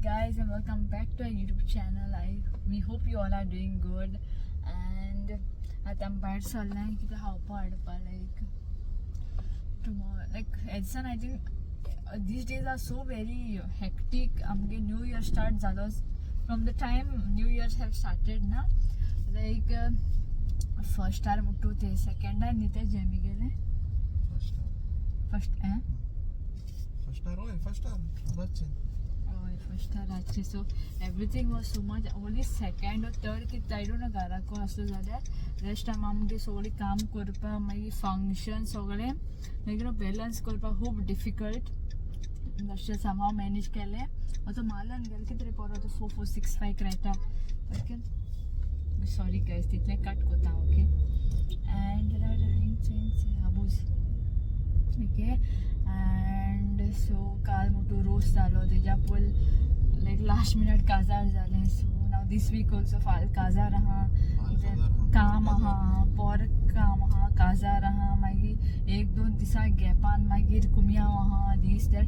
guys, and welcome back to our YouTube channel. We hope you all are doing good. And at I'm bad so like how part like tomorrow Edson, I think these days are so very hectic. New Year starts from the time New Year's have started now. Like first hour mutute, second hour nite jemi gele. First hour actually. So everything was so much. Only second or third ki I don't know gara ko aslo zala. Rest time amge soli काम करपा मागी function सगळे like balance करपा खूप difficult. That's somehow manage केले. और तो मालन गेल कितने पर तो 4465 रहता. Okay. Sorry guys, इतने cut कोता okay. And change abuse. Okay. And so काल मोठो रोज झालो तेजा पल like last minute काजार झाले. So now this week also काजार रहा, काम हा पर काम हा काजार रहा मागी एक दोन दिसा गॅपान मागीर कुमिया हा this that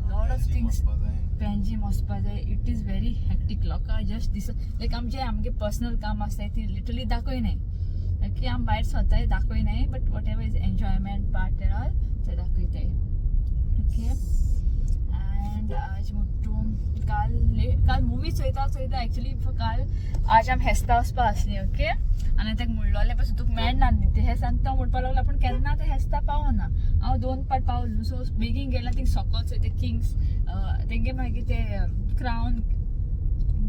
lot of things पेंजी मोसपा जाय. It is very hectic. लोका just this like आमगे पर्सनल काम असता ती लिटरली दाखोय नाही की आम बाहेर स्वतः दाखोय नाही, but whatever is enjoyment part and all ते दाखोयताय. Okay. And आज मोठो काल मूवी चोयता एक्चुअली काल आज आम हेस्ता वचपा आसली. ओके. आनी तेका म्हणलोले पासून तुका मेळना न्ही ते हेस्तान तो म्हणपा लागलो पूण केन्ना ते हेस्ता पावना. हांव 2 पाट पावलो. सो बेगीन गेला थिंग सकल चोय ते किंग्स तेंगे मागीर ते क्राउन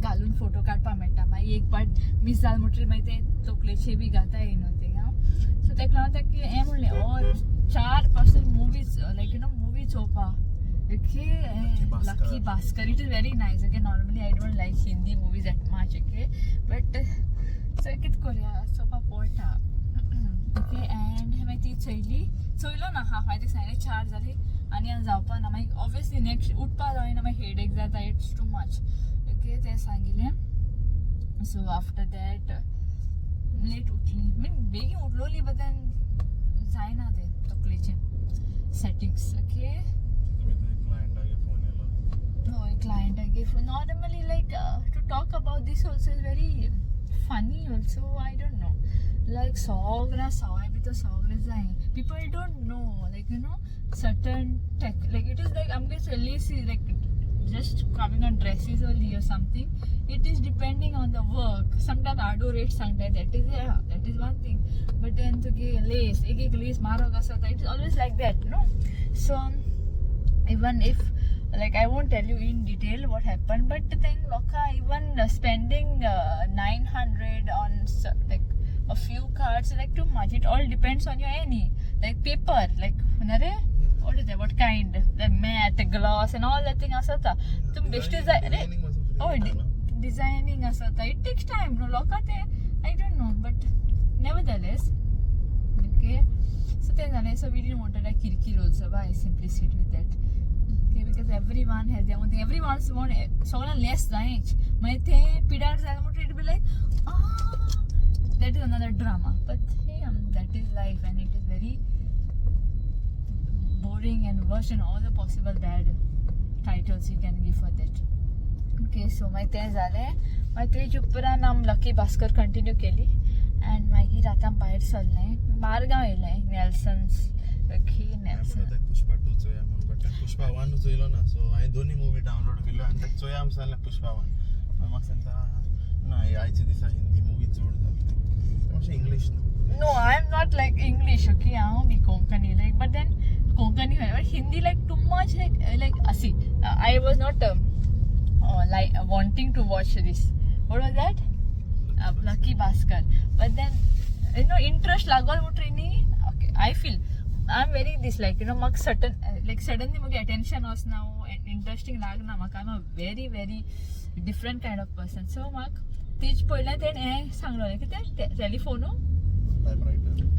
घालून फोटो काडपा मेळटा. मागीर एक पाट मिस जाल म्हणटरी मागीर ते तकलेचे बी घाता येयनो थिंग. सो तेका लागून तेका हें म्हणलें 4% मूवीज like मूवी चोवपा. Okay, Lucky Bhaskar. It is very nice. Okay, normally I don't like Hindi movies that much. Okay, but so kit Korea so pota. Okay, and मैं ती चोयलो ना हा 4 झाली आणि आज जावपा ना. मागीर obviously next उठपा जाय ना, मागीर headache जाता. It's too much. Okay, ते सांगिल्लें. So after that late उठली. बेगीन उठलोली but then जायना ते तकलेचे settings. Okay. Client I gave normally like to talk about this also is very funny also. I don't know like sogra sawa bhi to sogra zain people don't know like certain tech like it is like I'm just lazy like just coming on dresses only or something. It is depending on the work. Sometimes I do rate sometimes that is one thing, but then to get lace lace maro gasa it is always like that so even if like I won't tell you in detail what happened, but the thing Loka even spending 900 on like a few cards like too much. It all depends on your any like paper like what is that, what kind, the matte, the gloss and all that thing asata tum best is designing asata. It takes time Loka I don't know, but nevertheless okay. So we didn't want to like kirkir also, but I simply sit with that. Okay, because everyone has their own thing. Everyone's one so less range. My thing pidar it be like that is another drama. But hey, that is life and it is very boring and worse and all the possible bad titles you can give for that. Okay, so my thing zale my three chupra nam Lucky Bhaskar continue keli and मागीर आतां भायर सरलें मारगांव येयलें नेल्सन्स. Okay Nelson Pushpa 2 चोया म्हणून but Pushpa 1 चोयलो ना. सो हांवें दोन्ही मूवी डावनलोड केल्यो आनी तेका चोया आम सांगलें पुष्पा 1 म्हाका सांगता ना आयचे दिसा हिंदी मूवी चोड जाता मातशें English no I am not like English. Okay हांव बी Konkani like but then Konkani but Hindi like too much like अशी I was not like wanting to watch this. What was that? Lucky Bhaskar. But then interest लागल मुटरी नी. Okay, I feel I'm very this like म्हाका certain like suddenly म्हाका attention वचना interesting लागना म्हाका. I'm a very very different kind of person. So म्हाका तेज पयलें तेणें हें सांगलोलें की ते टेलिफोनू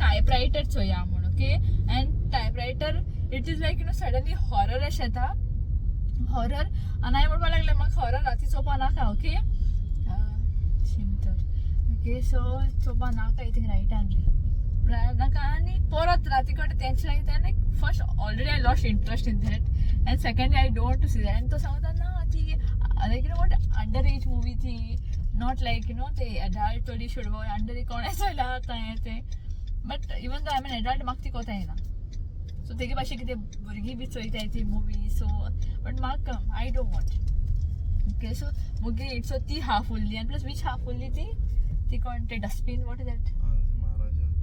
टायपरायटर चोया म्हणून. Okay and typewriter it is like suddenly horror अशें येता horror आनी हांवें म्हणपाक लागलें म्हाका horror राती चोवपा नाका. ओके ओके सो चोवपा नाका I think right hand नाका आनी परत राती कडेन तेंचे लायक first already I lost interest in that and secondly I don't want to see that. And तो सांगता ना ती like not under as movie थी, नॉट लायक यू नो ते एडल्ट थोडी शोडवो अंडर एज कोणे चोयला काय ते, but even though I am adult म्हाका ती कोता येना. सो तेगे भाशेन कितें भुरगीं बी चोयताय ती मुवी. सो बट म्हाका I don't want. Okay so मुगे सो ती हाफ उरली आनी प्लस वीच हाफ उरली ती कोण ते dustbin what is that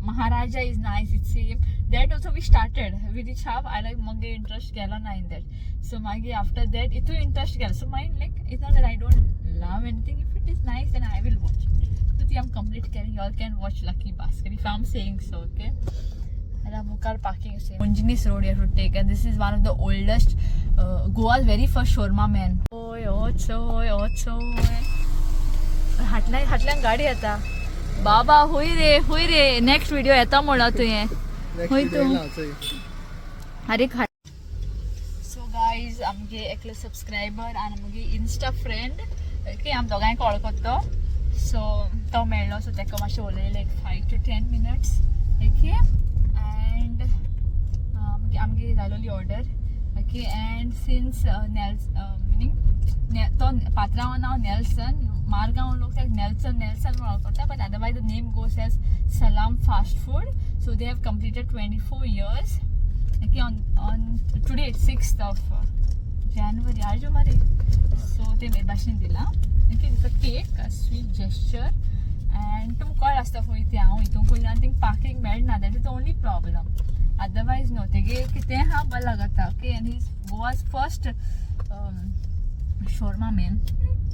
Maharaja is nice, it's same. That also we started. We reach half. I like mage interest gala na in that. So mage after that, itu interest gala. So mine like it's not that I don't love anything. If it is nice, then I will watch it. So I'm complete caring. Y'all can watch Lucky Basket if I'm saying so. Okay. And I'm car parking same. Monjinis Road you have to take, and this is one of the oldest Goa's very first shawarma man. Oy. हाटल्यान गाडी येता. बाबा हुई रे next video येता म्हणा तुवें हुई तू अरे खा. सो गायज आमगे एकलो सबस्क्रायबर आनी मुगे इन्स्टा फ्रेंड ओके आम दोगांयक वळखता. सो तो मेळ्ळो सो तेका मातशें उलयलें like 5 to 10 minutes okay. And आमगे जालोली order okay. And since meaning तो पात्रांव नांव नेल्सन, मारगांव लोक ताका नेल्सन वळखता, but otherwise the name goes as Salam fast food. So they have completed 24 years okay on today 6th of January आज मारे. सो ते मेरे भाशेन दिला okay. This a cake a sweet gesture. And तुमकां कळ्ळ आसता खंय तें हांव हितून खंय आनी थिंग पार्किंग मेळना. That is the only problem. Otherwise no तेगे कितें हा बरें लागता okay. And he is Goa's first shawarma man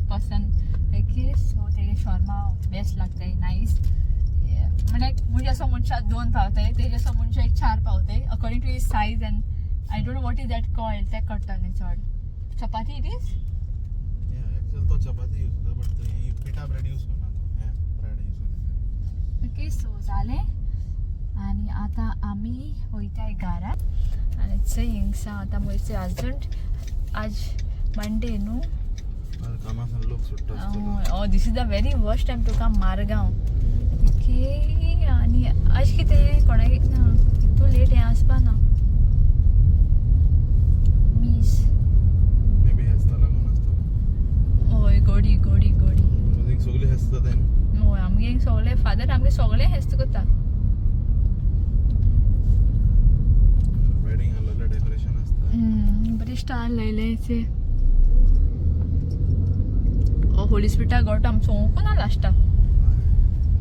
person okay. so तेगे shawarma बेस्ट लागताय नाइस. म्हणजे मुझे असं मनशाक 2 पावताय, तेजे असं मनशाक 4 पावताय according to his size. And I don't know what is that called. ते कळटलें चड. चपाती इट इज एक्चुअल तो चपाती यूज करता बट ते पिठा ब्रेड यूज करना तो ब्रेड यूज करता ओके. सो जालें आनी आतां आमी वयताय घरा. आनी चंय आतां मुयसे आजून आज मंडे न्हू. कामासान लोक सुट्टा. Oh, this is the very worst time to come Margao okay. आनी आज कितें कोणाक ना तूं लेट हें आसपा ना मीस मे बी हेस्ता लागून आसता. हय गोडी सगळे हेस्ता ते न्हू. हय आमगे सगळे फादर आमगे सगळे हेस्त करता. वेडिंग हॉलला डेकोरेशन आसता. बरें स्टार लायले ते होली स्पिटा गोट आमचो कोणा लास्टा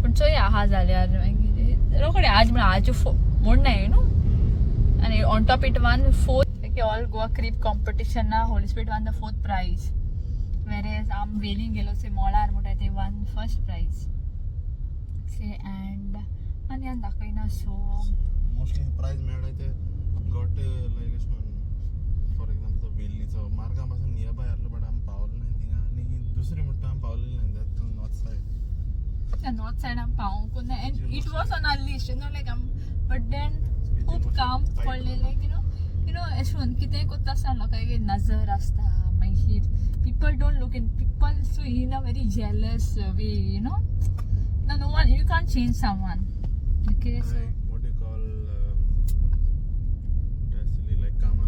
पण चोय आहा जाल्यार मागीर रोखडे आज म्हळ्यार आज म्हण नाय न्हू. आनी on top it won 4th all Goa crib competition ना holy spirit won the 4th prize. वेरेज आम वेलिंग गेलो से मोळार म्हणटा ते वन फर्स्ट प्राइज से. एंड आनी आनी दाखयना. सो मोस्टली प्राइज मेळ्ळाय ते गॉट लायक अशें म्हण फॉर एग्जांपल तो वेल्लीचो मार्गा पासून नियरबाय आहलो बट आमी पावलो नाय थिंगा. आनी दुसरी म्हणटा आमी पावलेली नाय that north side. North side आमी पावूंक ना. And it was on our list you know like but then खूब काम पडलें लायक यू नो अशें कितेंय कोत्ता आसतना लोकांगे नजर आसता. मागीर people don't look in people so in a very jealous way you know. No one you can't change someone okay. So what do you call actually like कामा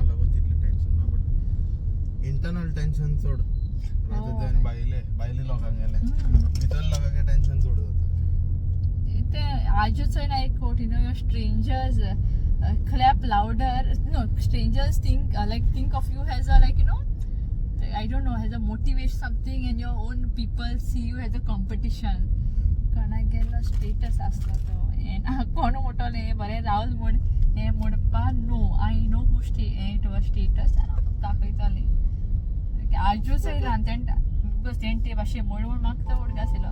लागून तितली टेन्शन ना बट इंटरनल टेन्शन चड rather than बायले लोकांक गेले भितर लोकांगे tension चड जाता. ते आजूच ना एक quote you know strangers clap louder. No, strangers think of you as a like you know I don't know as a motivation something and your own people see you as a competition. कोणा गेलो status आसलो तो and कोण मोठोले बरें रावल म्हण हें म्हणपा no I know who it was status आनी हांव दाखयतालें आजूच येयला तें ते भाशेन म्हण म्हाका तो उडक आसलो.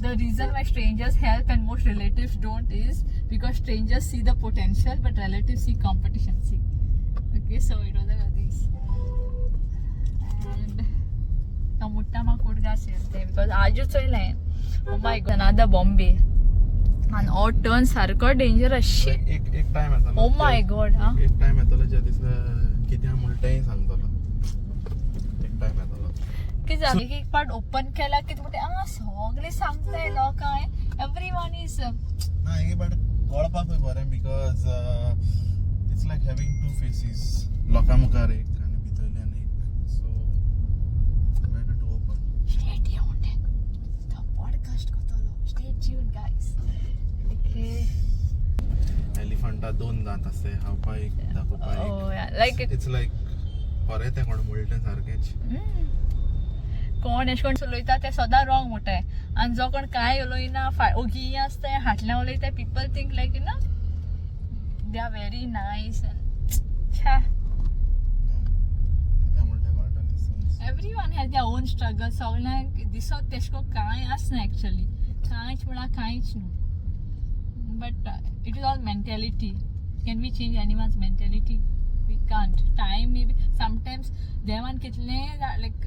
The reason why strangers help and most relatives don't is because strangers see the potential but relatives see competition. See, okay, so it was like this. And the mutta ma kodga selte because aju choilay. Oh my god, another Bombay. And all turn sarko dangerous shit. एक time येतलो. Oh my god, huh? एक time येतलो ज्या दिसा कितें म्हणटाय सांगतलो. एक time येतलो की जागे एक पार्ट ओपन केला की म्हणटा सगळे सांगताय लोकांय एवरीवन इज ना एक पार्ट कळपाकूय बरें because it's like having 2 faces लोकां मुखार एक आनी भितरल्यान एक. सो रात असे खावपाक दाखोवपाक Oh yeah, like it's like खरें तें कोण म्हणटा सारकेंच कोण एश कोण उलयता ते सदां रॉंग म्हणटाय आनी जो कोण कांय उलयना ओगी आसता फाटल्यान उलयता people think like you know they are very nice छा everyone has their own struggle सगळ्यांक दिसत तेश को कांय आसना एक्चुअली कांयच म्हळ्यार कांयच न्हू but it is all mentality can we change anyone's mentality we can't time may be sometimes देवान कितलें like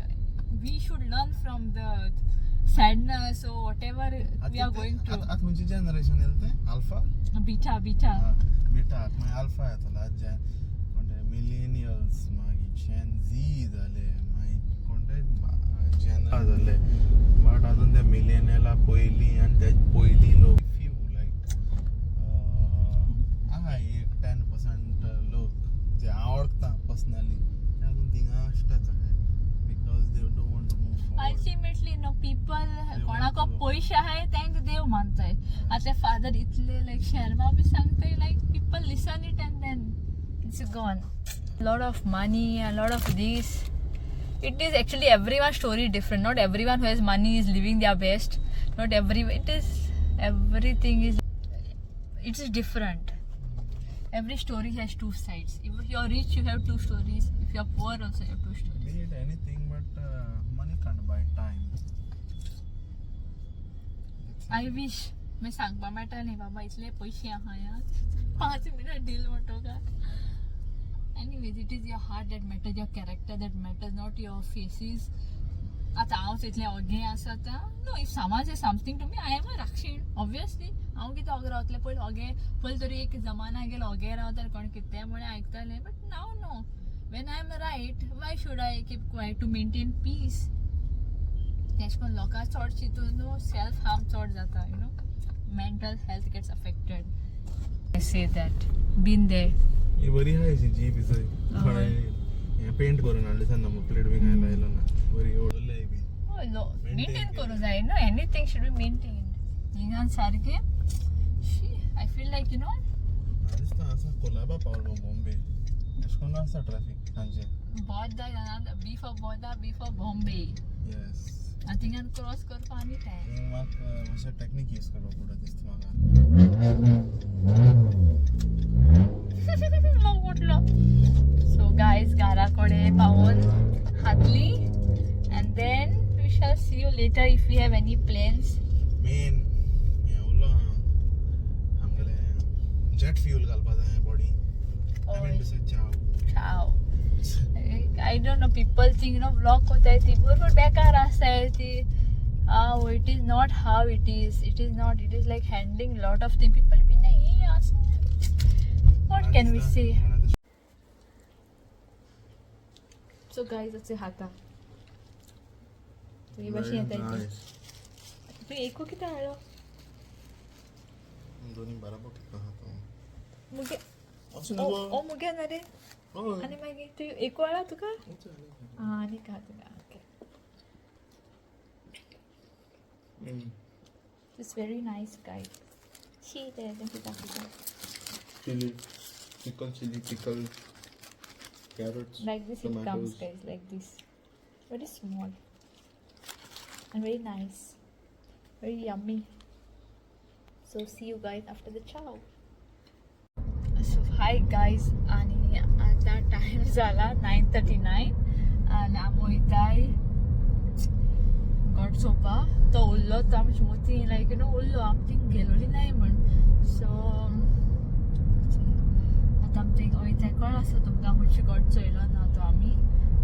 we should learn from the sadness oh whatever we are going to आतां खंयची generation येलें तें alpha beta beta मागीर alpha येतलो आज कोणते मिलेनियल्स मागीर जेन झी जाले मागीर कोणते जेनर जाले बट अजून त्या मिलेनियला पयलीं आनी तेज पयलीं लोक फ्यू लायक आहाय एक 10% लोक जे हांव वळखता पर्सनली ते अजून थिंगा स्टक आहाय because they don't want to move forward ultimately no people कोणाको पयशे आहाय तेंक देव मानताय आतां फादर इतले लायक शर्मा बी सांगताय like people listen it and then it's gone lot of money a lot of this it is actually everyone's story different not everyone who has money is living their best not it is everything is it is different every story has two sides if you are rich you have two stories if you are poor also you have two stories be it anything but money can't buy time I wish मैं सांगपा मेळटा न्ही बाबा इतले पयशे आहा यार 5 minute deal म्हणतो का anyways it is your heart that matters your character that matters not your faces आता हांव इतलें ओगे आसा no if samaj is something to me I am a राक्षीण ऑब्वियसली हांव कितें ओगे रावतलें पयलीं ओगे पयलीं तरी एक जमाना गेलो ओगे रावताले कोण कितें म्हणे आयकताले but now no when I am right why should I keep quiet to maintain peace तेश कोन्न लोकां चड चिंतून न्हू सेल्फ हार्म चड जाता you know mental health gets affected I say that been there ही बरी आहाय शी जीप इजय हे पेंट करून हाडले सान नंबर प्लेट बी काय लायलो ना बरी ओडले बी मेंटेन करूं जाय no anything should be maintained हिंगान सारके I feel like you know दिसता आसा कोलाबा पावलो बॉम्बे एशकोन आसा ट्रॅफिक सांजे Boda, B for Boda, B for Bombay. Yes. I think I'm cross करपा आनी टाइम. म्हाका मातशें टेक्नीक यूज करपा पडटा दिसता म्हाका. मग म्हटलो. So guys, घरा कडेन पावून हातली and then we shall see you later if we have any plans. Main हें उरलो आमगेलें जेट फ्यूल घालपा जाय body. I mean to say ciao. Ciao. I don't know, people think, you know, vlog kota hai thi bhurpur bekar rasta hai thi. It is not how it is. It is not. It is like handling lot of things. People be nahi ask. What can we say? So guys, that's a hata. So ये बशी येता इथे. तू एको किती आलो? दोन्ही बराबर कितना हाता. मुगे. अच्छा ओ मुगे ना रे. आणि मागे तू एको आला तुका? आणि का तुका? Okay. It's very nice, guys. See there, then kita. Chili, pickle, carrots. Like this tomatoes. it comes, guys. Like this, very small and very nice, very yummy. So see you guys after the chow. So hi guys, आणि आता time झाला 9:39 आणि आमी वयताय गॉडसोपा तो उरलो तो आमची मोती लायक यू नो उरलो आमी थिंग गेलोली नाही म्हण सो आता आमी थिंग वयताय कळ आसा तुमकां खुंयची गॉडचो येयलो ना तो आमी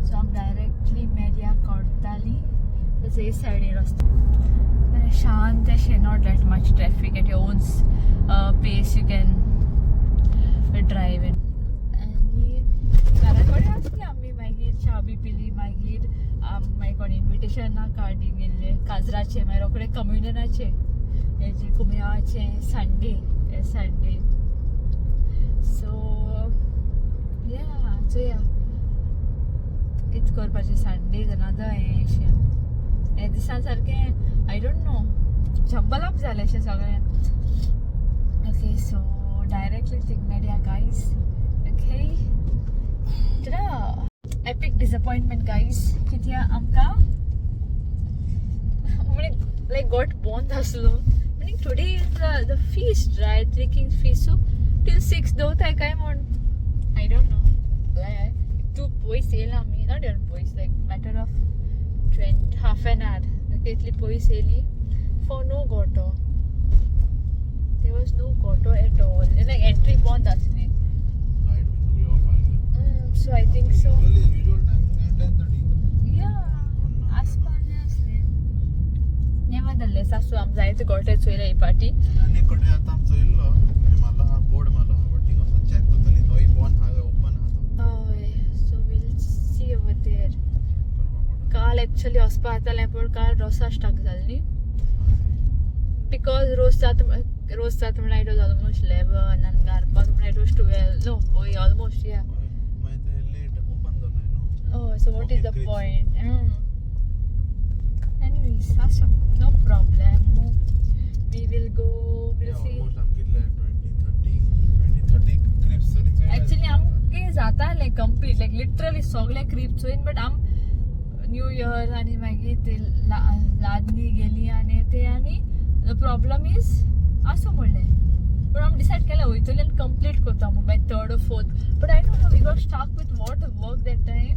सो आमी डायरेक्टली मेरया काडटाली तसो हे सायडीन रस्तो शांत अशें not that much traffic at your own pace you can drive in आनी घरा कडेन आसली आमी मागीर च्या बी पिली मागीर मागीर कोण इन्विटेशना कार्डी गेल्ले काजराचे मागीर रोखडे कम्युनियनाचे हेजे कुमेवाचे संडे सो या चोया कितें करपाचें संडे अनदर हें हे दिसा सारकें आय डोंट नो झब्बलाप जालें अशें सगळें okay so directly Tigmedia, guys. Okay. Ta-da! Epic disappointment, guys. Kitia amka. Like got born aslo. Meaning today is the feast, right? 3 Kings feast. So till 6 though I came on. I don't know. 2 boys me. Not even boys. Like matter of 20 half an hour. Okay, itli boys for no goto. There was no goto at all. And like entry bond asli. Light भी सगळी of आहे So I think so. Usual time 10:30 Yeah. Aspanya asli. Nevertheless, असो आम जायचं गोटे चोयला ही party. आणि कडे आता आमचं इल्लो मला बोर्ड मला वटिंग असं चेक करतली तो फोन हा ओपन हा Oh, so we'll see over there. काल actually hospital पण काल रोसा स्टक झाली. Because रोज सात म्हणा it was almost 11 and garpa म्हणा it was 12. No, almost yeah. माहिती लेट ओपन झालं no Oh, so what is the point? Anyways, awesome. No problem. We will go. We'll see. Almost आम कितले 2030 Cripps तरी Actually, आमके जाता like complete like literally सगळे Cripps होईन but आम न्यू इयर आणि मागीर ते लादनी गेली आणि ते आणि द प्रॉब्लम इज असं म्हणलें पण आम डिसायड केलें वयतली आनी कंप्लीट करता म्हणून by 3rd or 4th but I don't know we got stuck with what work that time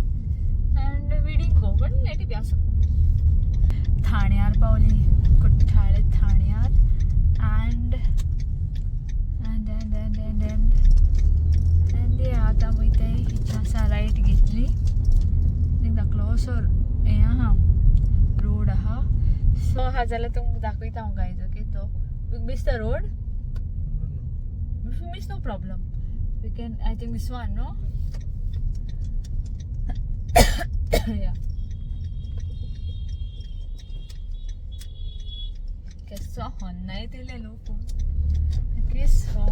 and we didn't go but let it be असं ठाण्यार पावली कुठ्ठाळे ठाण्यार अँड आता वयता हिच्या असा रायट घेतली एकदा क्लोजर हें आहा रोड आहा सो हा जाल्यार तुमकां दाखयता हांव गायज ओके तो we miss the road miss no problem we can I think miss one no या केसो होन्ना येतले लोक ओके सो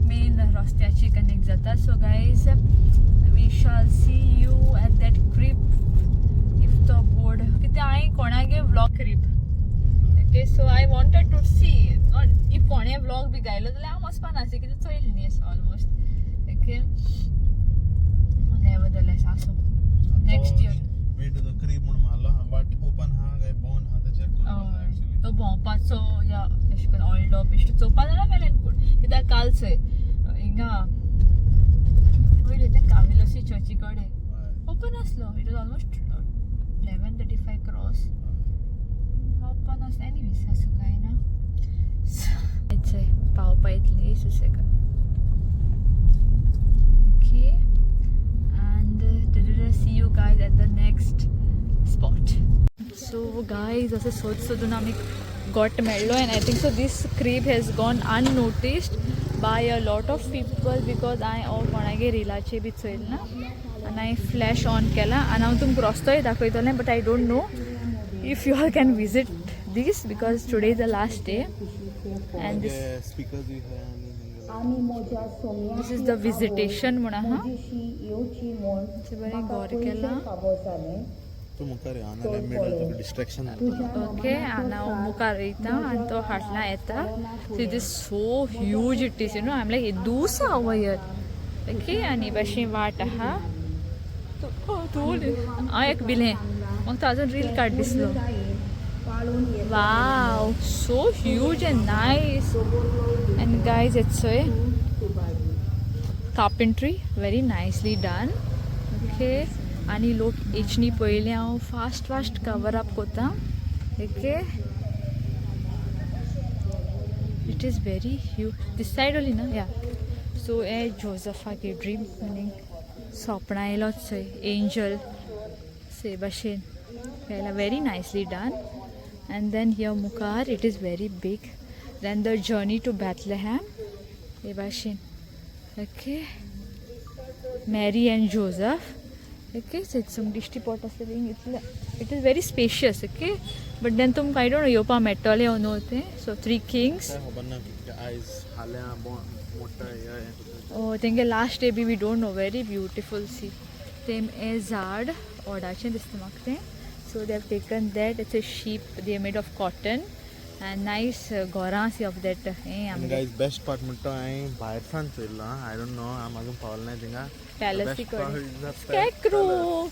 मेन रस्त्याची कनेक्ट जाता so guys we shall see you at that crib if तो बोर्ड कितें हांवें कोणागे vlog crib okay so I wanted to see not if कोणे व्लॉग बी गायलो जाल्यार हांव वचपा नासलें कितें चोयल न्ही असो ऑलमोस्ट ओके नेवरदलेस आसो next year way to the creep म्हणून मारलो हा बट ओपन हा काय बॉन हा ते चेक करता एक्चुअली तो भोंवपाचो या अशें करून ऑल्डो बिश्ट चोवपा जाल्यार मेलें पूण कित्याक काल चोय हिंगा वयले ते काविलोसी चर्ची कडेन ओपन आसलो it was almost 11:35 cross open आसलो एनीवेज असो कांय ना चोय पावपा येतली सुसेगाद okay and see you guys at the next spot. So guys, also सोदून आमी got मेळ्ळो and I think so this creep has gone unnoticed by a lot of people because I कोणागे रिलाचे बी चोयल ना and I flash on केला and हांव तुमकां रस्तोय दाखयतलें but I don't know if you all can visit this because today is the last day and this speakers भी है this is the visitation म्हणा हा बरें गौर केला तू मुखार आनाल्या मिडल तुका डिस्ट्रॅक्शन ओके आणि हांव मुखार वयता आनी तो फाटल्यान येता so it is so huge it is you know I am like येदूस आहा वयर ओके आनी भाशेन वाट आहा हांव एक भिलें म्हाका तो आजून रील काड दिसलो wow so huge and nice and guys येतसोय carpentry very nicely done okay आनी लोक एचनी पयलीं हांव फास्ट कवर अप कोता okay it is very huge this side ओली ना या सो हे जोझफागे ड्रीम मिनींग सोपणा येयलोच चोय एंजल से भाशेन पयला very nicely done and then here Mukar it is very big then the journey to Bethlehem Ebashin okay Mary and Joseph okay so it's some dishti pot it is very spacious okay but then tum I don't know yopa metole or no so 3 kings eyes halya mota oh think last day we don't know very beautiful see them is zad odache distamagte so they have taken that it's a sheep they are made of cotton and nice घोरांसी of that And guys, best part म्हणतो हांवें भायरसान चोयल्लो I don't know हांव अजून Paulo नाही थिंगा. palace Best part is the scarecrow.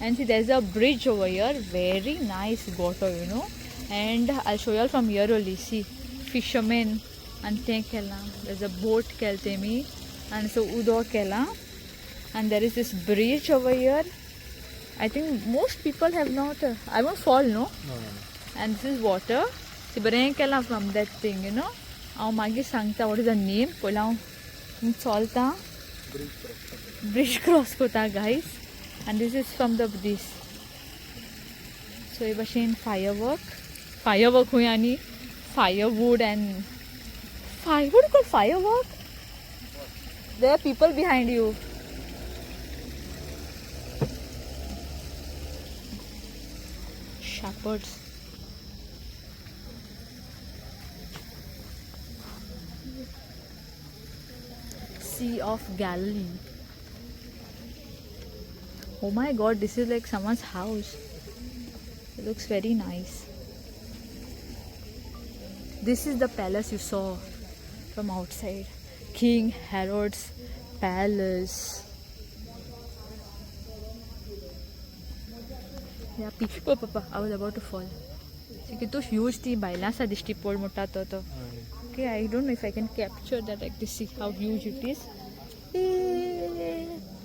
And see, there's a bridge over here, very nice water, you know. And I'll show you all from here only. See, fishermen and there's a boat kelte me, and so udo kela. And there is this bridge over here. I think most people have not. I won't fall, no. No. And this is water. See, brain kela from that thing, you know. I'll magi sangta. What is the name? Pola, solta. Bridge cross kota, guys. And this is from this. So ये बशेन firework हुई यानी firewood and firewood called firework. There are people behind you. Shepherds. Sea of Galilee. Oh my god, this is like someone's house. It looks very nice. This is the palace you saw from outside. King Herod's palace. Yeah, oh, Papa, I was about to fall. It's so huge thing. Bailasa dishti pod mota to. Okay, I don't know if I can capture that like this. See how huge it is.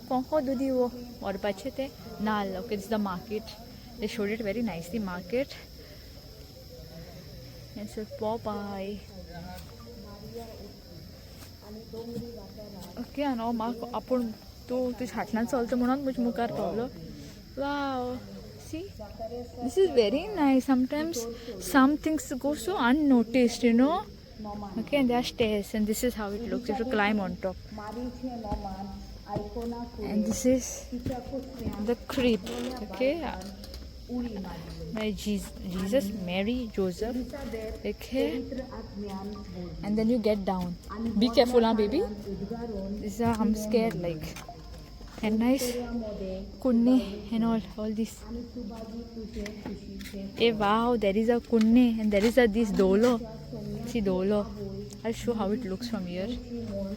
Or pachete nal. Okay, this is the market. They showed it very nicely. Market. It's a Popeye. Okay, and now mark upon to hatnan also munan much mukar pavlo. Wow. See, this is very nice. Sometimes some things go so unnoticed, you know. Okay, and there are stairs, and this is how it looks. You have to climb on top. And this is the crypt. Okay, by Jesus, Mary, Joseph. Okay, and then you get down. Be careful, huh, baby. This is I'm scared like. And nice kunne and all this. Hey, wow, there is a kunne and there is a this dolo. See dolo. I'll show how it looks from here.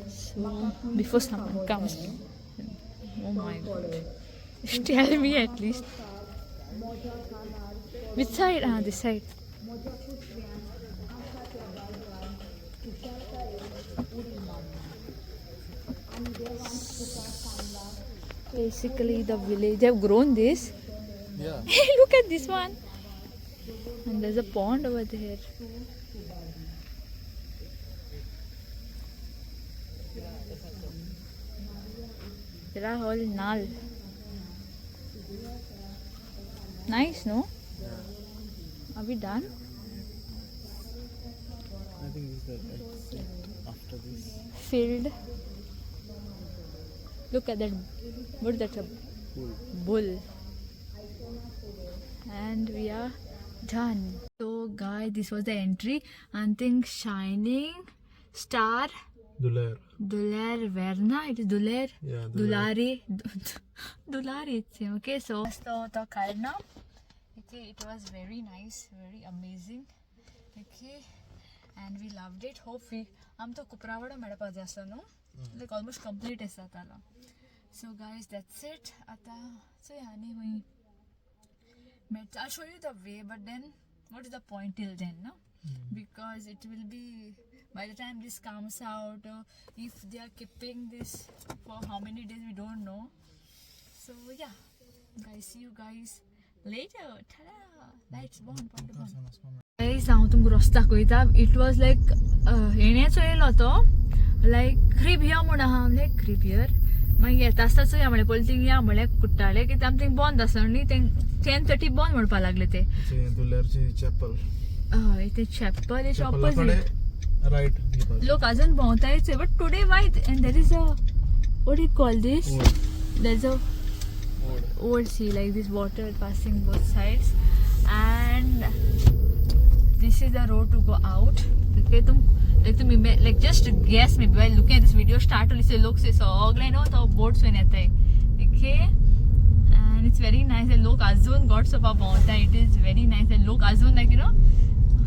So before someone comes. Oh my god. Tell me at least. Which side? Ah, this side. Basically the village, they have grown this. Yeah. Look at this one. And there's a pond over there. There are all nal. Nice, no? Yeah. Are we done? I think this is the exit after this. Filled. Look at that. What is that? A bull. And we are done. So guys, this was the entry. And think shining star. Dular Verna. It is Dular. Yeah, Dulari. Dulari. Okay, so the Karna. Okay, it was very nice, very amazing. Okay, and we loved it. Hope we. I'm to Kupravada Madapa Jasano. Like almost complete is atala. So guys, that's it. So yeah, I'll show you the way, but then what is the point till then, no? Because it will be by the time this comes out, if they are keeping this for how many days we don't know. So yeah, guys, see you guys later. Ta-da! Lights born. Guys, I'm going to rasta koita. It was like like crib here, like crib here. My tastas ya male polting ya male kuttale ki something bond asarni 10:30 bond modpa lagle te. Dularchi chapel. It is chapel is opposite. Right. Look, azan bahut hai, but today why? And there is a, what do you call this? There's a old sea, like this water passing both sides, and this is the road to go out. Okay, like just guess maybe while looking at this video, start to say look, say so agle no to boats when atai. Okay, and it's very nice. Look, azun got so bahut hai. It is very nice. Look, azun like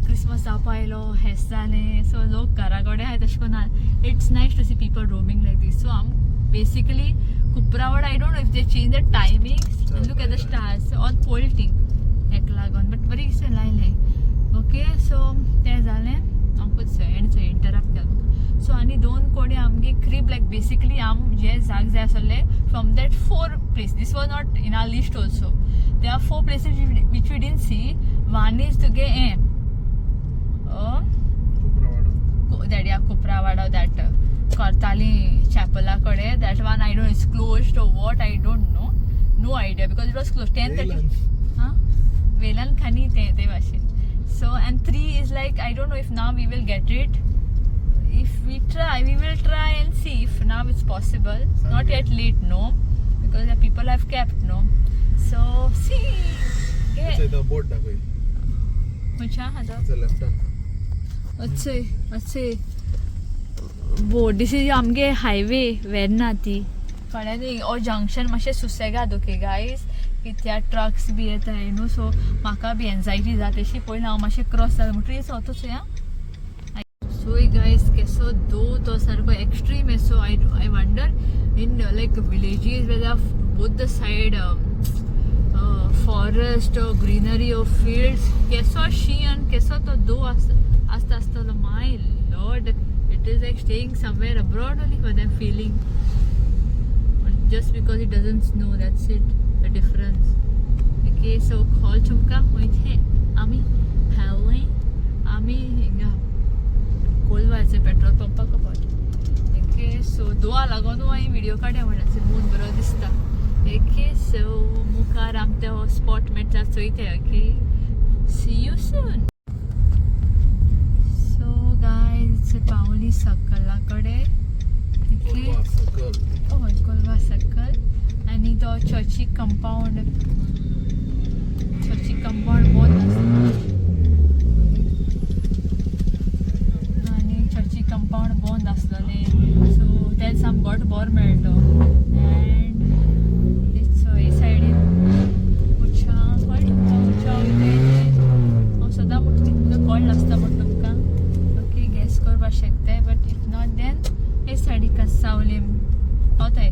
Christmas जावपा आयलो हेस जालें सो लोक घरा कडेन आहाय तशें करून it's nice to see people roaming like these so um basically Kuparawad I don't know if they change the timings and look at the stars on पोल्टिंग हेका लागून बट बरी दिसलें लायलें ओके सो तें जालें आमकां एंड इंटरप्ट केलो सो आनी 2 कोडे आमगे क्रीब लायक बेसिकली आम जे जाग जाय आसले from that 4 place this was not in our list also they are 4 places which we didn't see one is तुगे कुपरावाडा दॅट करताली चॅपला कडे that one I don't is closed or what I don't know no idea because it was closed 10:30 huh Velan खानी ते भाशेन so and 3 is like I don't know if now we will get it if we will try and see if now it's possible not yet late no because the people have kept no so see अच्छा इथं boat दाखव अच्छा आता इथं left hand अच्छे boat this is आमगे highway Verna ती कळ्ळें और जंक्शन मातशें सुसेगाद ओके गायज कित्या ट्रक्स बी येताय न्हू सो म्हाका बी एन्जायटी जाता तशी पयलीं हांव मातशें क्रॉस जालें म्हणटरी वचूच या सो गायज केसो दो तो सारको extreme so I wonder in like villages where both the side forest greenery of fields केसो शी आनी केसो तो दो आसता आसतलो my lord it is like staying somewhere abroad only for them feeling just because it doesn't snow that's it the difference okay so call chumka hoyche ami bhawai ami hinga kolwaचे petrol पंपा कपाट okay so दोआ लागोन हांवें video काडया म्हणाचे moon बरो दिसता okay so मुखार आमते हो spot मेळटा चोयते okay see you soon so guys पावली सकला कडे okay कोलवा सर्कल आणि तो चर्ची कंपाऊंड बहुत आणि चर्ची कंपाऊंड बंद आसलेले सो तेच आम गोट बोर मेळटो एंड हे सायडीन उच्चा वयता हांव सदां म्हणटा तुमकां कळ्ळें आसता म्हणटा तुमकां ओके गॅस करपाक शकताय बट इफ नॉट देन हे सायडीक कांसावलीम पावताय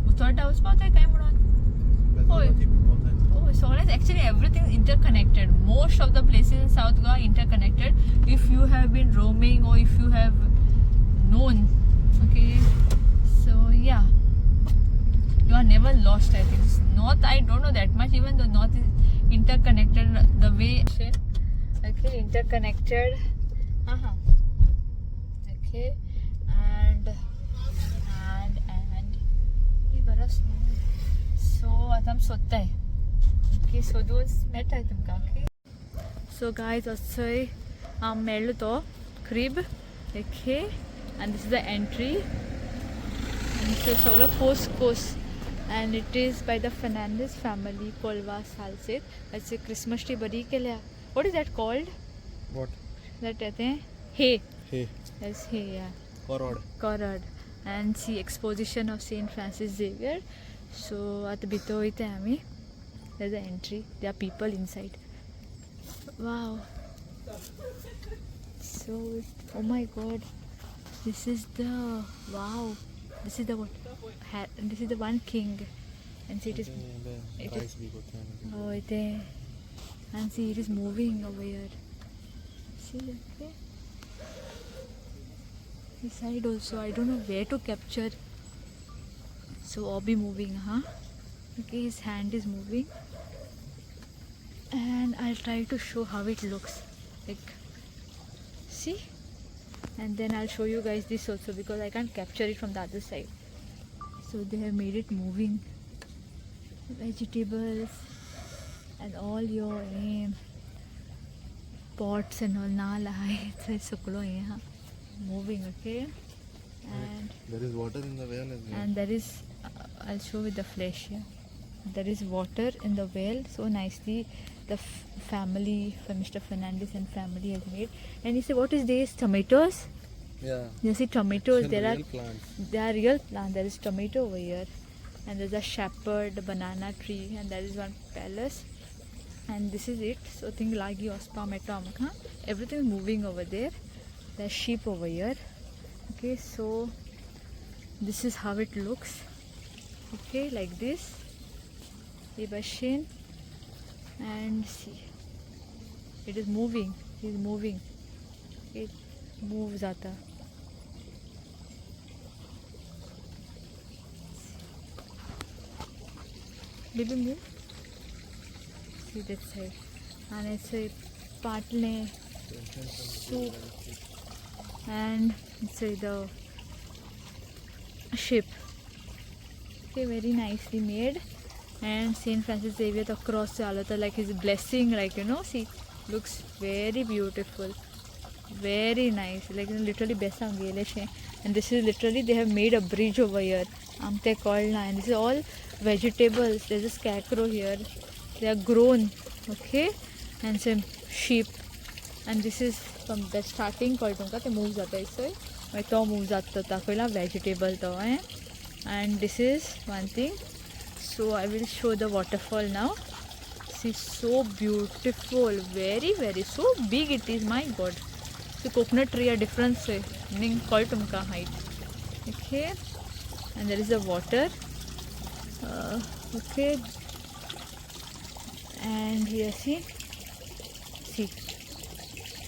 उतरटा वच पावताय काय म्हणून होय होय सगळेंच actually everything interconnected most of the places in south Goa interconnected if you have been roaming or if you have known okay so yeah you are never lost I think north I don't know that much even though north is interconnected the way okay interconnected okay and so आता आमी सोदताय okay सोदून मेळटाय तुमकां okay so guys असोय हांव मेळ्ळो तो crib okay and this is the entry सगळो कोस and it is by the Fernandes family Colva Salcete अशी क्रिसमस ट्री बरी केल्या what is that called that येते हे yes हे या कोरड and see exposition of Saint Francis Xavier so at bito ite ami there's an entry there are people inside wow so oh my god this is the wow this is the what this is the one king and see it is oh ite and see it is moving over here see okay this side also I don't know where to capture so I'll be moving okay his hand is moving and I'll try to show how it looks like see and then I'll show you guys this also because I can't capture it from the other side so they have made it moving vegetables and all your pots and all na lai it's suklo hai moving okay and there is water in the well as well and there is I'll show with the flesh here there is water in the well so nicely the family for Mr. Fernandez and family has made and he said what is this tomatoes you see tomatoes there are plants. They are real plants there is tomato over here and there's a shepherd banana tree and there is one palace and this is it. So think lagi ospa meta amka. Everything is moving over there. There's sheep over here. Okay, so this is how it looks. Okay, like this. The machine, and see, it is moving. It is moving. It moves आता. Baby move. See that side. And it's a patle soup, and it's the ship. Okay, very nicely made. And Saint Francis Xavier the cross chalata, like his blessing, like you know, see, looks very beautiful, very nice, like literally best angele she. And this is literally, they have made a bridge over here, amte called, and this is all vegetables. There's a scarecrow here, they are grown. Okay, and some sheep, and this is from the starting called tumka te moves jata iso mai to moves jata ta koila vegetable to hai. And this is one thing. So I will show the waterfall now. See, so beautiful, very very, so big it is, my god. The coconut tree are different, meaning called tumka height. Okay, and there is the water. Okay, and here see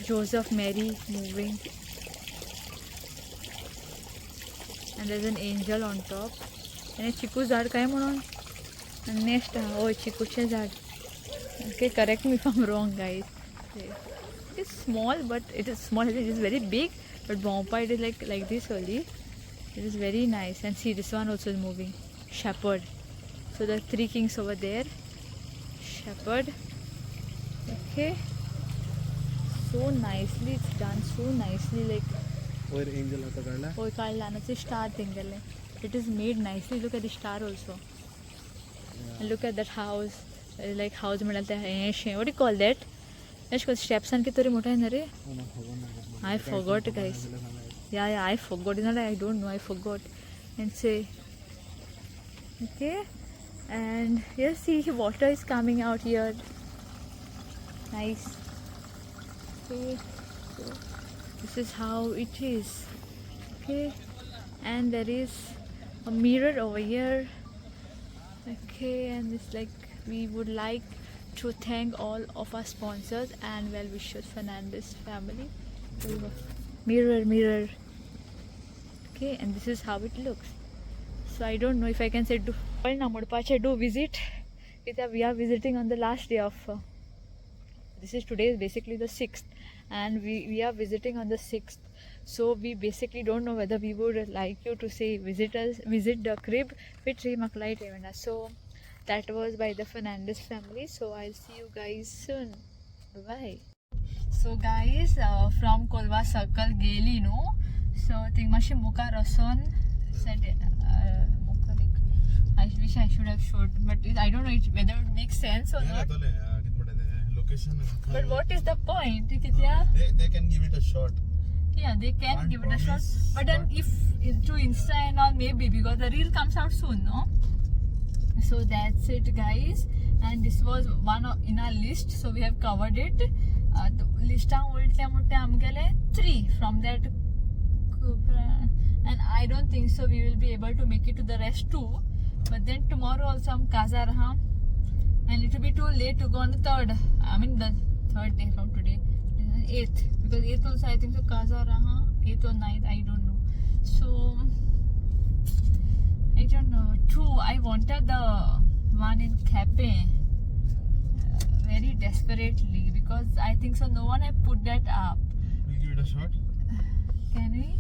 Joseph, Mary moving, and there's an angel on top. And chiku झाड काय म्हणून next होय चिकूचे झाड. Okay, correct me if I'm wrong, guys. It is small, but it is small. It is very big, but Bompa it is like this only. It is very nice. And see, this one also is moving. Shepherd. So the three kings over there. Shepherd. Okay. So nicely it's done. So nicely, like. Where angel आता काढला? होय काढला ना, ते star thing आहे. It is made nicely. Look at the star also. And look at that house. Like house मिळालं ते what do you call that? Let's call steps and किती मोठा आहे ना रे? I forgot, guys. Yeah, I forgot. I don't know. I forgot. And say, okay. And yes, see, water is coming out here. Nice. Okay. So this is how it is. Okay. And there is a mirror over here. Okay, and it's like, we would like to thank all of our sponsors and well wishers, Fernandez family. Mirror. Okay, and this is how it looks. So I don't know if I can say do visit. We are visiting on the last day of this is today is basically the 6th, and we are visiting on the 6th. So we basically don't know whether we would like you to say visit the crib with Sri Maklai Tevena. So that was by the Fernandez family. So I'll see you guys soon. Bye. So guys, from Kolva circle गेली no. So think माशी मुका रसन said I wish I should have showed, but I don't know whether it makes sense or not. But what is the point? They can give it a shot. Yeah, they can give it a shot. But then if through Insta and all, maybe, because the reel comes out soon, no? So that's it, guys. And this was one in our list, so we have covered it. List 3 from that. And I don't think so we will be able to make it to the rest too. But then tomorrow also I'm Kaza Raha. And it will be too late to go on the third. I mean the third day from today. 8th. Because 8th also I think so Kaza Raha. 8th or 9th, I don't know. So I don't know. True, I wanted the one in Kepe very desperately, because I think so no one had put that up. We'll give it a shot. Can we?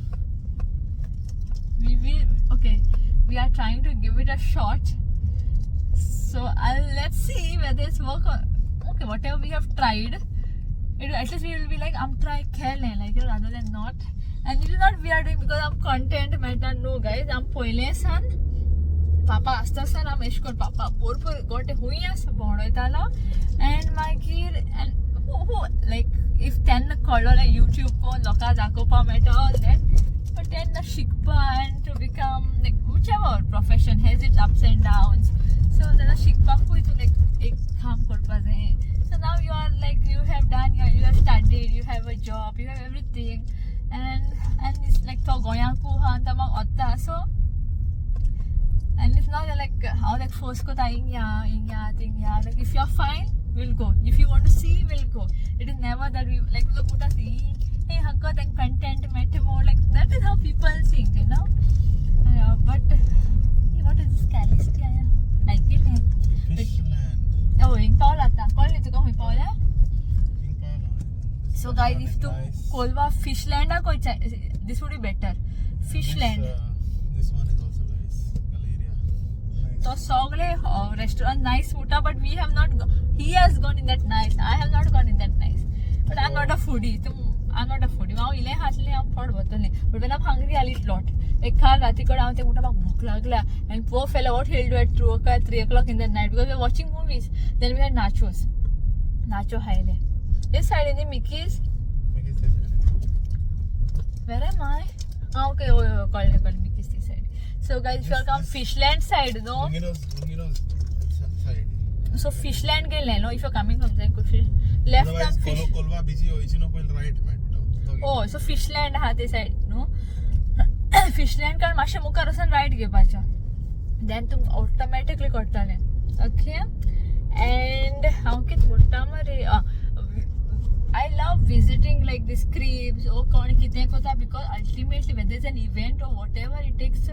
We will. Okay, we are trying to give it a shot. So let's see whether it's work or okay. Whatever we have tried, at least we will be like, I'm try खेलने like rather than not. And it is not we are doing because I'm content matter. No guys, I'm poile san. Papa asta san am eshkor papa porpor gote huya sa bono itala. And magir and who like if 10 color like YouTube ko loka jako pa matter all that. But then the shikpa and to become like whichever profession has its ups and downs. So then the shikpa ko ito like ek काम करपा जाय everything, and it's like to goyanku han tamang otta so. And it's not like how like force ko ta ingya like if you're fine we'll go, if you want to see we'll go. It is never that we like look what I see hey hakka then content met more like that is how people think, you know. But hey, what is this Calistia like it Fishland. oh in Paula ta call it to go in Paula. King Paula. So guys, if tu Kolva Fishland koi this would be better. Fishland. This one is also nice. Galeria. Nice. So Sogle restaurant nice muta, but we have not he has gone in that nice, I have not gone in that nice, but I'm not a foodie. I'm not a foodie. Wow, ile hatle am pod bottle but when I'm hungry I'll eat lot. Like khal rati ko down te muta mag bhuk lagla, and poor fellow what he'll do at 3 o'clock in the night because we're watching movies. Then we had nacho haile this side in the Mickey's. Mickey's this side. Where am I? Okay, call Mickey's this side. So guys, if you come Fishland side, no. Unginos side. So Fishland ke le lo if you're coming from there, fish left Otherwise, and fish. Kolva busy ho isino pil right mat. Oh, so Fishland ha te side, no. Fishland kan mashe mukarasan right ge pacha. Then tum automatically kottale. Okay. And how kit botta mare I love visiting like these creeps or because ultimately when there's an event or whatever it takes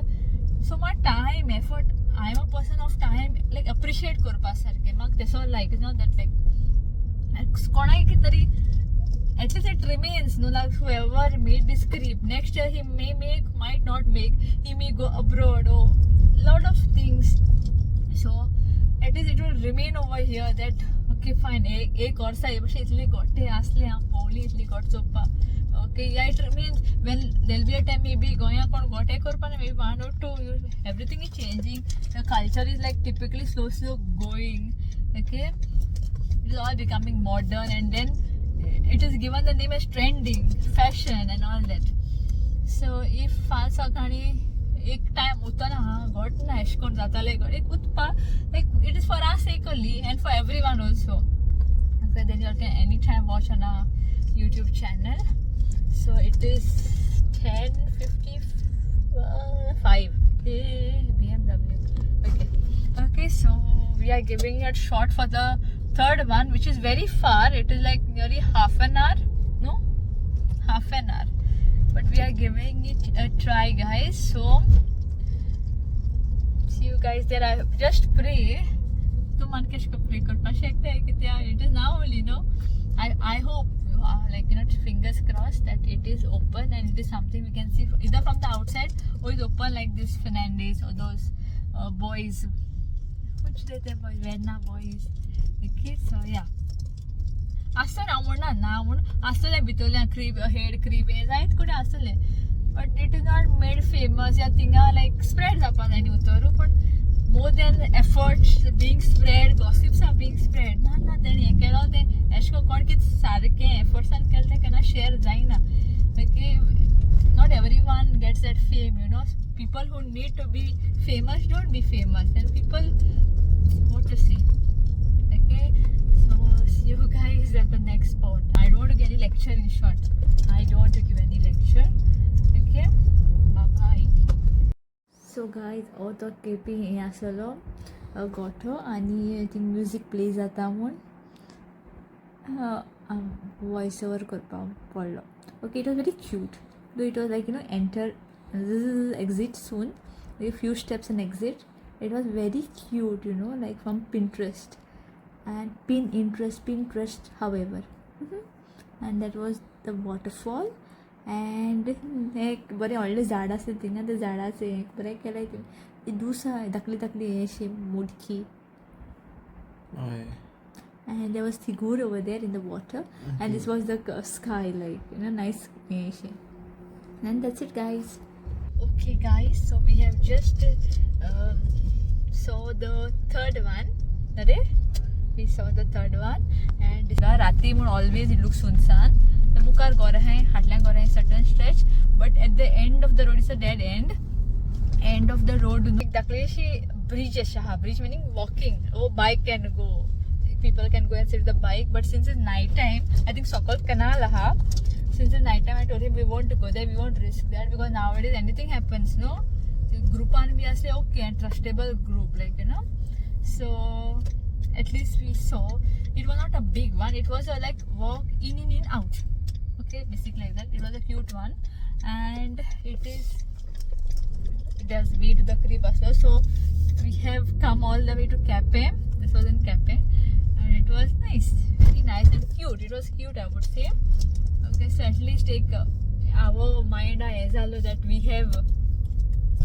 so much time, effort. I'm a person of time, like appreciate korpa sarke mag that's all like it's not that like konai ki tari at least it remains, no, like whoever made this creep next year he may make, might not make, he may go abroad or lot of things, so at least it will remain over here that okay fine ek aur sa but itli gotte asli am poli itli got sopa okay yeah it remains. When there'll be a time maybe goya kon gotte korpa maybe 1 or 2 everything is changing, the culture is like typically slow going, okay, it is all becoming modern, and then it is given the name as trending fashion and all that. So if falsa kani एक time होता ना हाँ got ना एशकोन जाता ले एक उत्पा like it is for us equally and for everyone also. Okay, then you can anytime watch on our YouTube channel. So it is 10:55 BMW. Okay, so we are giving it a shot for the third one, which is very far. It is like nearly half an hour, but we are giving it a try, guys. So see you guys there. I just pray to mankesh ko pray karta shekte hai ki it is now only, no. I hope like fingers crossed that it is open and it is something we can see either from the outside or it's open like this Fernandez or those boys, which they boys Verna boys. Okay, so yeah. Asal namun asal bitolya creep head creep right could asal but it is not made famous ya thinga like spread upon any utoru, but more than efforts being spread, gossips are being spread na then ekelo de esko kon kit sarke efforts and kelte kana share jaina okay. Not everyone gets that fame, people who need to be famous don't be famous, and people what to say, okay. See you guys at the next spot. I don't want to give any lecture in short. I don't want to give any lecture. Okay? Bye-bye. So guys, out of KP here solo goto आणि I think music plays आता म्हणून voice over करपा पडलो. Okay, it was very cute. Though it was like enter exit soon. A few steps and exit. It was very cute, like from Pinterest. And Pinterest however. And that was the waterfall, and एक बरे व्हडले झाड आसा थिंगा त्या झाडाचे एक बरें केलाय दुसा धाकली अशी मुडकी, and there was Thigur over there in the water, and this was the sky like nice and that's it, guys. Okay guys, so we have just saw the third one. We saw the third one, and Rati mun always it looks sunsan. The mukar go rahe hain, hatlan go rahe hain certain stretch, but at the end of the road is a dead end. End of the road, Dakleshi bridge Shaha bridge meaning walking. Oh, bike can go. People can go and sit the bike, but since it's night time, I think Sokol Canal ha. since the night time I told him we won't go there, we won't risk that because nowadays anything happens, no? The group and be say okay and trustable group, like you know. So at least we saw it was not a big one, it was a like walk in out. Okay, basically like that. It was a cute one and it has way to the creep also. So we have come all the way to Cafe. This was in Cafe and it was nice, very nice and cute. It was cute, I would say. Okay, so at least take our mind as well that we have.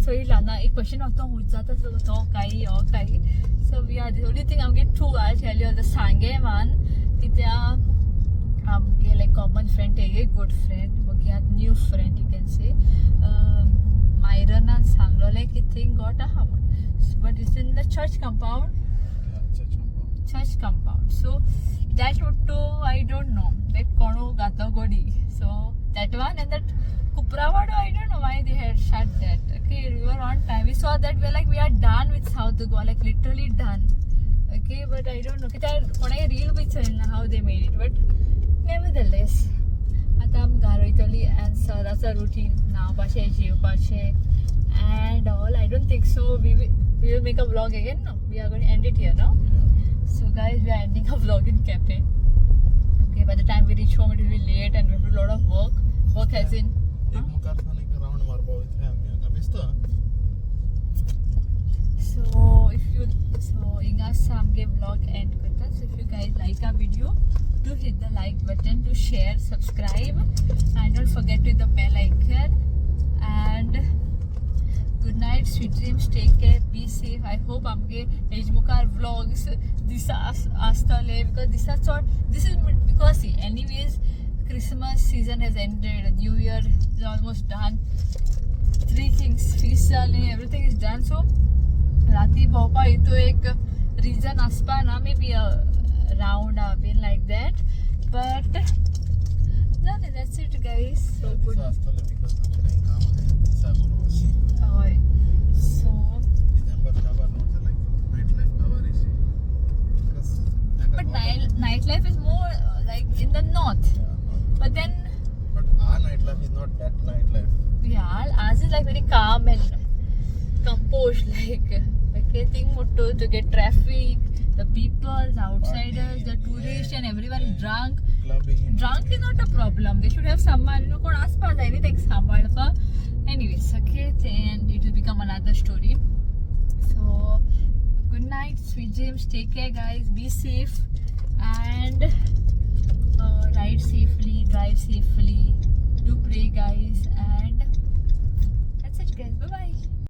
So a question of the so we are the only thing I'm getting to I'll tell you the Sange one. It's like common friend, a good friend, new friend you can say. Myron and Sanglo like it thing got a house, but it's in the church compound. Yeah, Church compound. So that motto I don't know. That Kono Gata Godi. So that one and that Kuprawado, I don't know why they had shut that. Okay, we were on time. We saw that we are done with South Goa, like literally done. Okay, but I don't know. I real how they made it, but nevertheless. Atam Garoitali and so that's a routine now. And all. I don't think so. We will make a vlog again. No, we are going to end it here now. So guys, we are ending a vlog in Cafe. Okay, by the time we reach home, it will be late and we have to do a lot of work. Work as in. So Inga Samge vlog end karta. So if you guys like our video, do hit the like button, do share, subscribe, and don't forget to hit the bell icon. And good night, sweet dreams, take care, be safe. I hope amge Ejmukar vlogs this astale because this is because see, anyways Christmas season has ended, New Year is almost done, 3 things, feast everything is done. So Rati Bhopa ito ek reason aspa na maybe a round up in like that, but no, that's it guys. So good. So but nightlife is more like in the north, but our nightlife is not that nightlife. Yeah, ours is like very calm and composed, like okay, thing to get traffic, the people, the outsiders, the tourists, and everyone is drunk. Clubbing. Drunk is not a problem. They should have someone, could ask for anything. Anyways, okay, and it will become another story. So, good night, sweet dreams. Take care, guys. Be safe and ride safely, drive safely. Do pray, guys, and